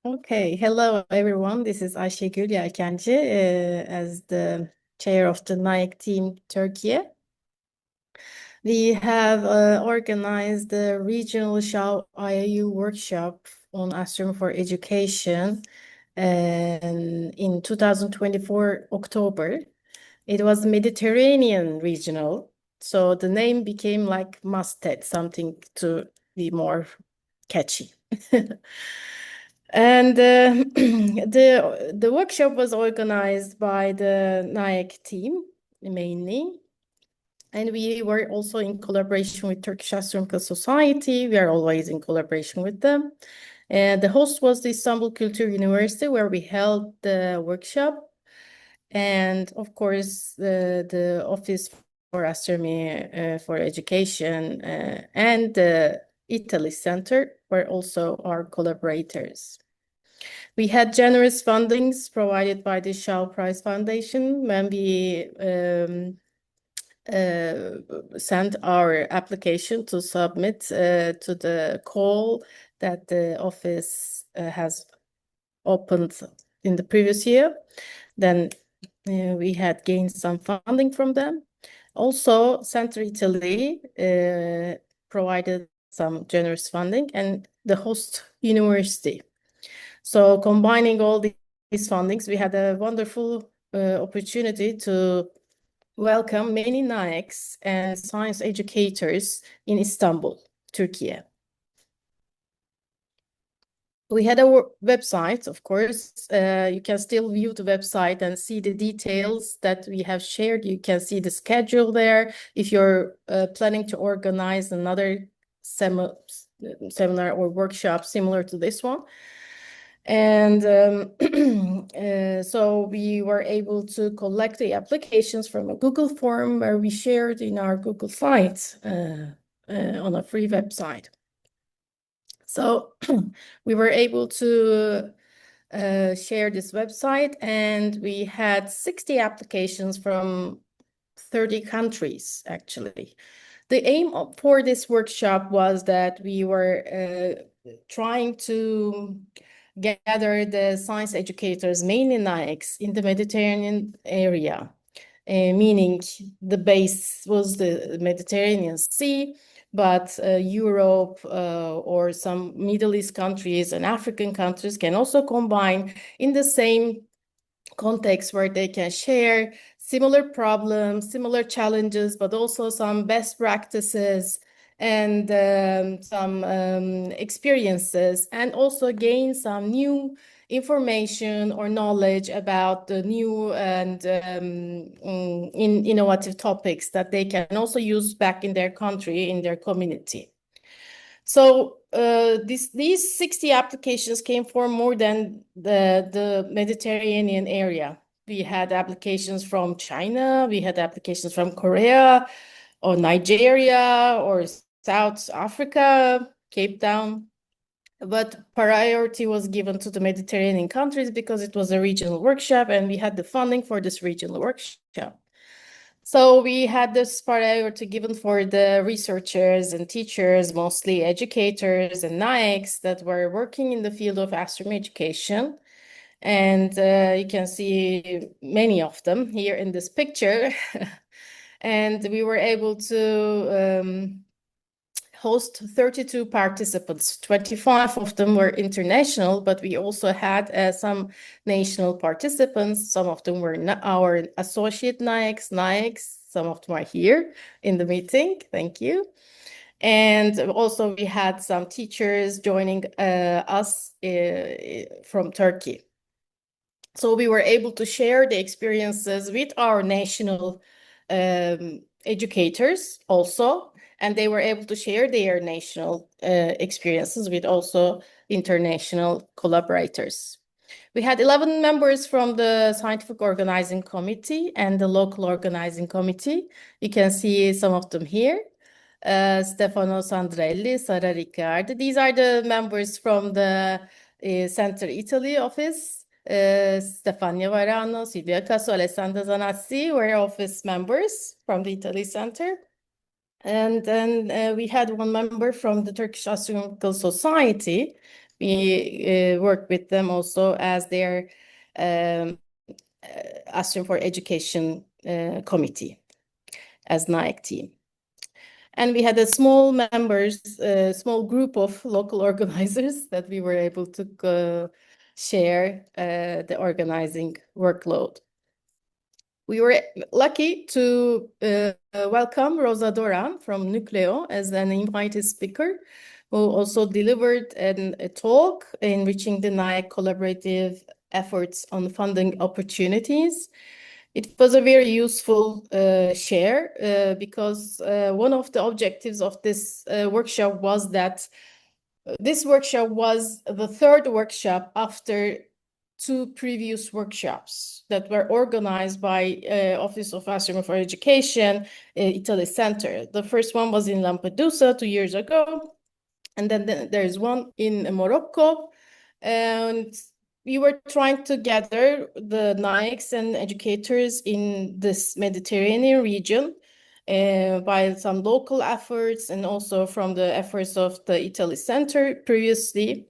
Okay, hello everyone. This is Aysegul Yelkenci as the chair of the NAEC team Turkey. We have organized the Regional Shaw-IAU Workshop on Astronomy for Education in 2024 October. It was Mediterranean Regional, so the name became like MASTED, something to be more catchy. And the workshop was organized by the NAEC team mainly, and we were also in collaboration with Turkish Astronomical Society. We are always in collaboration with them. The host was the Istanbul Kultur University, where we held the workshop, and of course the Office for Astronomy for Education and the Italy Center were also our collaborators. We had generous fundings provided by the Shaw Prize Foundation when we sent our application to submit to the call that the office has opened in the previous year. Then we had gained some funding from them. Also, Center Italy provided some generous funding, and the host university. So combining all these fundings, we had a wonderful opportunity to welcome many NAECs and science educators in Istanbul, Turkey. We had a website, of course. You can still view the website and see the details that we have shared. You can see the schedule there. If you're planning to organize another seminar or workshop similar to this one. And so we were able to collect the applications from a Google form where we shared in our Google Slides on a free website. So we were able to share this website, and we had 60 applications from 30 countries, actually. The aim for this workshop was that we were trying to gather the science educators, mainly NAECs, in the Mediterranean area, meaning the base was the Mediterranean Sea, but Europe or some Middle East countries and African countries can also combine in the same context where they can share similar problems, similar challenges, but also some best practices and some experiences, and also gain some new information or knowledge about the new and innovative topics that they can also use back in their country, in their community. So these 60 applications came from more than the Mediterranean area. We had applications from China, we had applications from Korea or Nigeria or South Africa, Cape Town. But priority was given to the Mediterranean countries because it was a regional workshop and we had the funding for this regional workshop. So we had this priority given for the researchers and teachers, mostly educators and NAECs that were working in the field of astronomy education. And you can see many of them here in this picture. And we were able to host 32 participants. 25 of them were international, but we also had some national participants. Some of them were our associate NAECs. Some of them are here in the meeting. Thank you. And also we had some teachers joining us from Turkey. So we were able to share the experiences with our national educators also, and they were able to share their national experiences with also international collaborators. We had 11 members from the scientific organizing committee and the local organizing committee. You can see some of them here. Stefano Sandrelli, Sara Riccardi. These are the members from the Center Italy office. Stefania Varano, Silvia Casso, Alessandra Zanazzi were office members from the Italy Center. And then we had one member from the Turkish Astronomical Society. We work with them also as their Astronomy for Education committee as NAEC team. And we had a small group of local organizers that we were able to share the organizing workload. We were lucky to welcome Rosa Doran from Nucleo as an invited speaker, who also delivered a talk enriching the NAEC collaborative efforts on funding opportunities. It was a very useful share because one of the objectives of this workshop was that this workshop was the third workshop after two previous workshops that were organized by Office of Astronomy for Education, Italy Center. The first one was in Lampedusa 2 years ago, and then there's one in Morocco, and we were trying to gather the NAECs and educators in this Mediterranean region by some local efforts and also from the efforts of the Italy Center previously.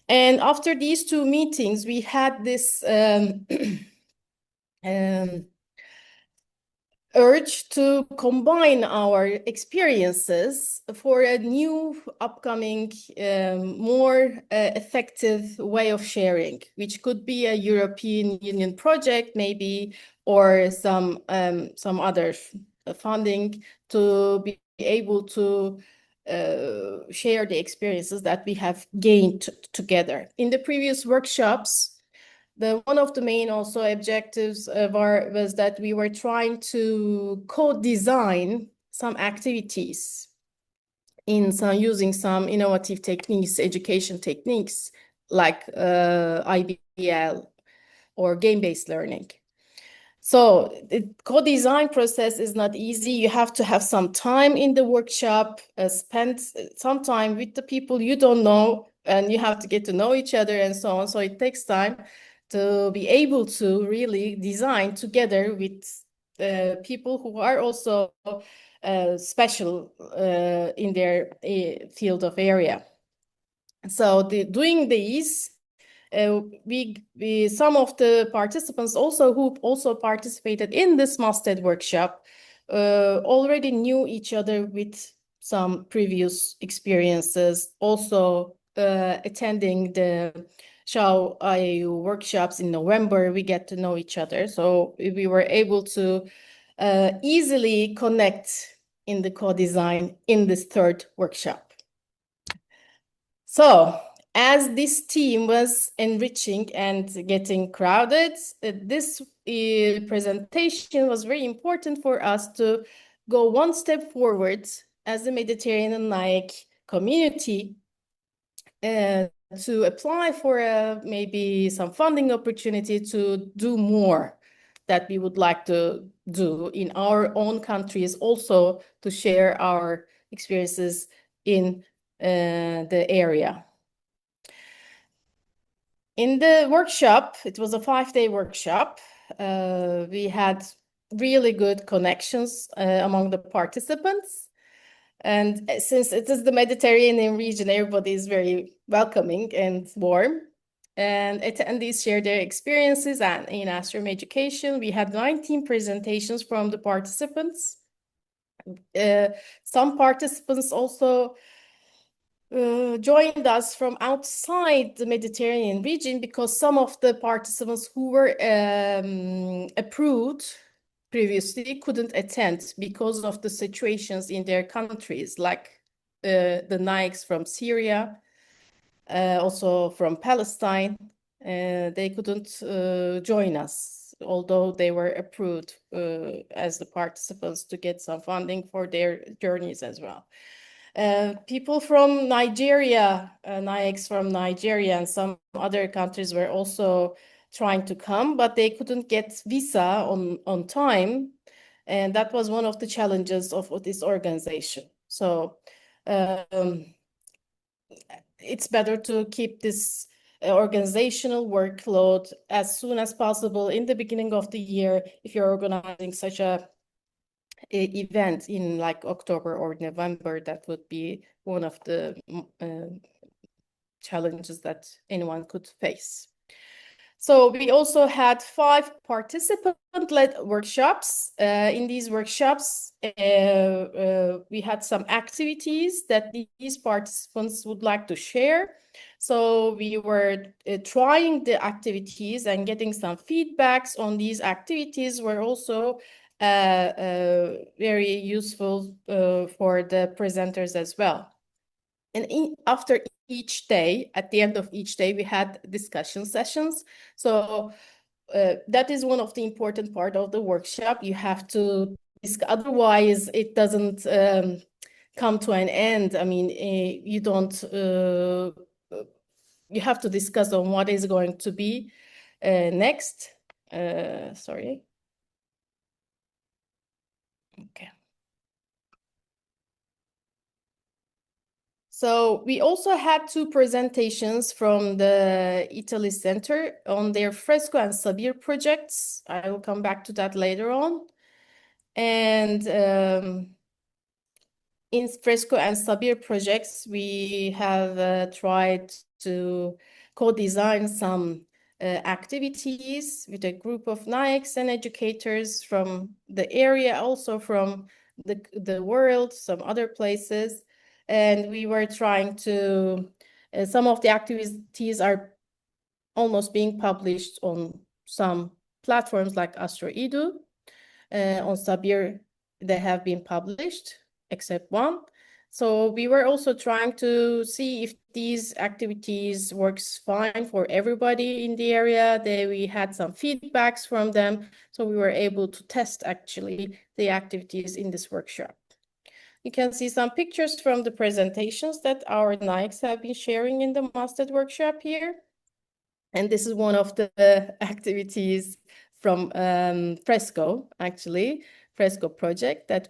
And after these two meetings, we had this urge to combine our experiences for a new upcoming, more effective way of sharing, which could be a European Union project maybe, or some other funding to be able to share the experiences that we have gained together. In the previous workshops, one of the main also objectives was that we were trying to co-design some activities using some innovative techniques, education techniques like IBL or game-based learning. So the co-design process is not easy. You have to have some time in the workshop, spend some time with the people you don't know, and you have to get to know each other and so on. So it takes time to be able to really design together with people who are also special in their field of area. So doing these, some of the participants who also participated in this MASTED workshop already knew each other with some previous experiences, also attending the Shaw-IAU workshops in November. We get to know each other, so we were able to easily connect in the co-design in this third workshop. So as this team was enriching and getting crowded, this presentation was very important for us to go one step forward as the Mediterranean NAEC community to apply for maybe some funding opportunity to do more that we would like to do in our own countries, also to share our experiences in the area. In the workshop, it was a 5-day workshop. We had really good connections among the participants. And since it is the Mediterranean region, everybody is very welcoming and warm. And attendees shared their experiences in astronomy education. We had 19 presentations from the participants. Some participants also joined us from outside the Mediterranean region because some of the participants who were approved previously couldn't attend because of the situations in their countries, like the NAECs from Syria, also from Palestine. They couldn't join us, although they were approved as the participants to get some funding for their journeys as well. People from Nigeria, NAECs from Nigeria and some other countries were also trying to come, but they couldn't get visa on time. And that was one of the challenges of this organization. So it's better to keep this organizational workload as soon as possible in the beginning of the year if you're organizing such a event in like October or November. That would be one of the challenges that anyone could face. So we also had 5 participant-led workshops. In these workshops, we had some activities that these participants would like to share. So we were trying the activities and getting some feedbacks on these activities were also very useful for the presenters as well. And after each day, at the end of each day, we had discussion sessions. So that is one of the important part of the workshop. You have to discuss, otherwise it doesn't come to an end. I mean, you don't, you have to discuss on what is going to be next. Sorry. Okay. So we also had 2 presentations from the Italy Center on their fresco and sabir projects. I will come back to that later on. And in fresco and sabir projects, we have tried to co-design some activities with a group of NAECs and educators from the area, also from the world, some other places. And we were trying to, some of the activities are almost being published on some platforms like Astronomy. On Sabir, they have been published, except one. So we were also trying to see if these activities works fine for everybody in the area. We had some feedbacks from them. So we were able to test actually the activities in this workshop. You can see some pictures from the presentations that our NAECs have been sharing in the MASTED workshop here. And this is one of the activities from Fresco, actually, Fresco project that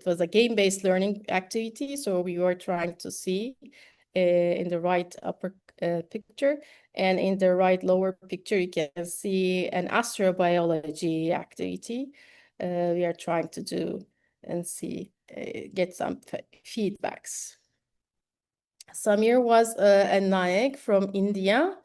was a game-based learning activity. So we were trying to see in the right upper picture, and in the right lower picture, you can see an astrobiology activity we are trying to do and see, get some feedbacks. Samir was a NAEC from India,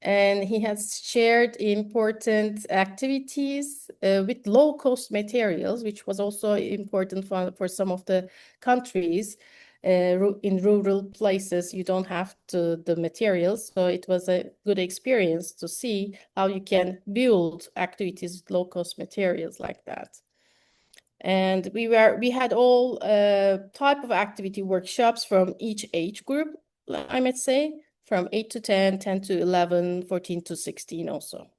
and he has shared important activities with low-cost materials, which was also important for some of the countries. In rural places, you don't have the materials, so it was a good experience to see how you can build activities with low-cost materials like that. And we had all type of activity workshops from each age group, I might say, from 8 to 10, 10 to 11, 14 to 16 also.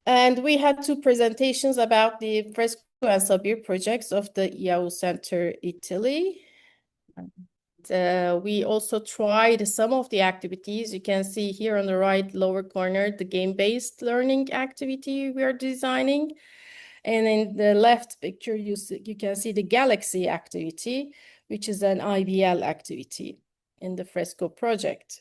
And we had 2 presentations about the fresco and sabir projects of the IAU Center Italy. We also tried some of the activities. You can see here on the right lower corner, the game-based learning activity we are designing. And in the left picture, you can see the Galaxy activity, which is an IBL activity in the Fresco project.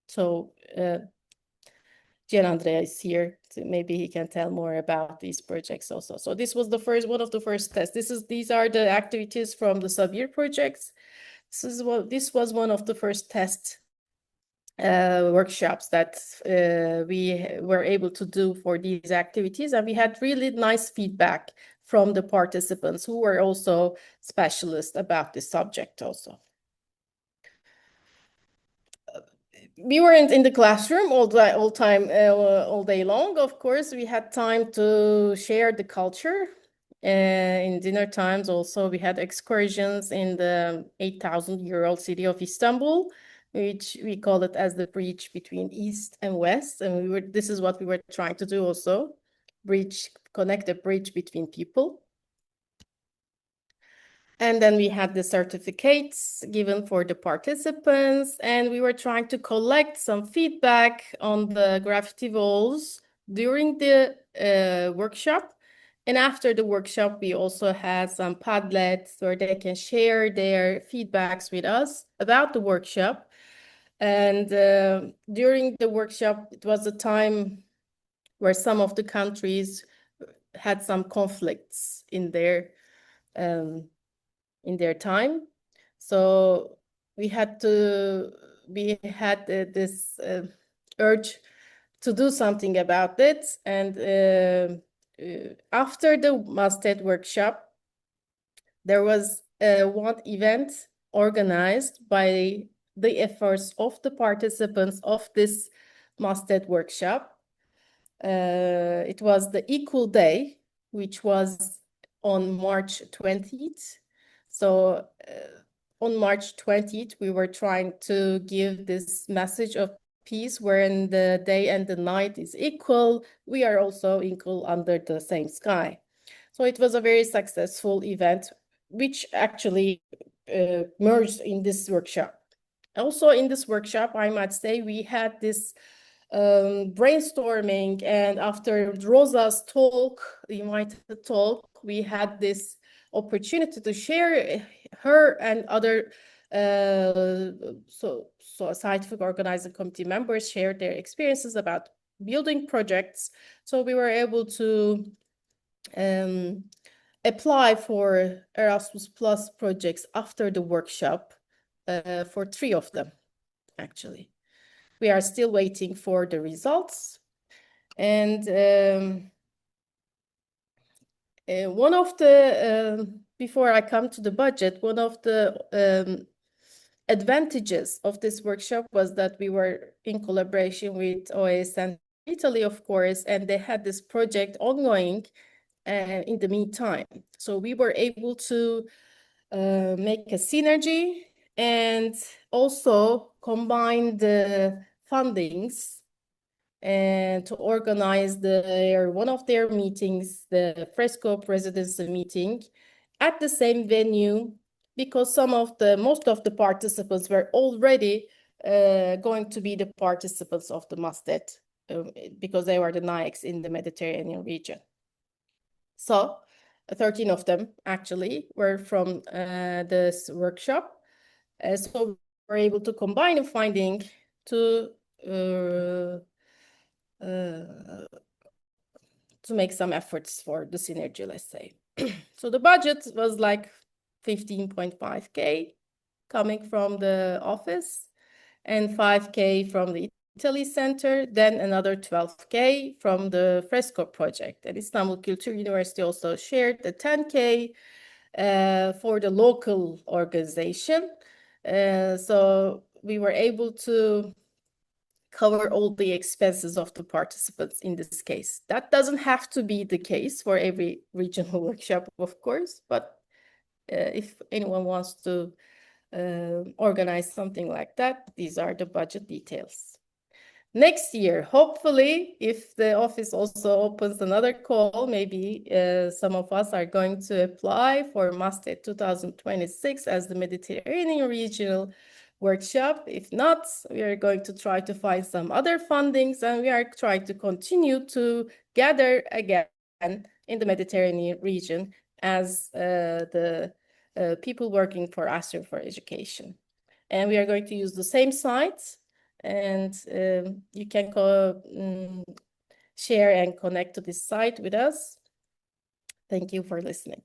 So Gian Andrea is here, so maybe he can tell more about these projects also. So this was one of the first tests. These are the activities from the Sabir projects. This was one of the first test workshops that we were able to do for these activities, and we had really nice feedback from the participants who were also specialists about this subject also. We weren't in the classroom all day long. Of course, we had time to share the culture. In dinner times also, we had excursions in the 8,000-year-old city of Istanbul, which we call it as the bridge between East and West. And this is what we were trying to do also, connect a bridge between people. And then we had the certificates given for the participants, and we were trying to collect some feedback on the graffiti walls during the workshop. And after the workshop, we also had some Padlets where they can share their feedbacks with us about the workshop. And during the workshop, it was a time where some of the countries had some conflicts in their time. So we had this urge to do something about it. And after the MASTED workshop, there was one event organized by the efforts of the participants of this MASTED workshop. It was the Equal Day, which was on March 20th. So on March 20th, we were trying to give this message of peace, wherein the day and the night is equal. We are also equal under the same sky. So it was a very successful event, which actually merged in this workshop. Also in this workshop, I might say, we had this brainstorming, and after Rosa's talk, the invited talk, we had this opportunity to share her and other so scientific organizing committee members shared their experiences about building projects. So we were able to apply for Erasmus Plus projects after the workshop for 3 of them, actually. We are still waiting for the results. And one of the, before I come to the budget, one of the advantages of this workshop was that we were in collaboration with OAS and Italy, of course, and they had this project ongoing in the meantime. So we were able to make a synergy and also combine the fundings and to organize one of their meetings, the Fresco Presidency meeting, at the same venue, because most of the participants were already going to be the participants of the MASTED because they were the NAECs in the Mediterranean region. So 13 of them actually were from this workshop. So we were able to combine a finding to make some efforts for the synergy, let's say. So the budget was like 15.5K coming from the office and 5K from the Italy Center, then another 12K from the Fresco project. And Istanbul Kultur University also shared the 10K for the local organization. So we were able to cover all the expenses of the participants in this case. That doesn't have to be the case for every regional workshop, of course, but if anyone wants to organize something like that, these are the budget details. Next year, hopefully, if the office also opens another call, maybe some of us are going to apply for MASTED 2026 as the Mediterranean Regional Workshop. If not, we are going to try to find some other fundings, and we are trying to continue to gather again in the Mediterranean region as the people working for Astro for Education. And we are going to use the same sites, and you can share and connect to this site with us. Thank you for listening.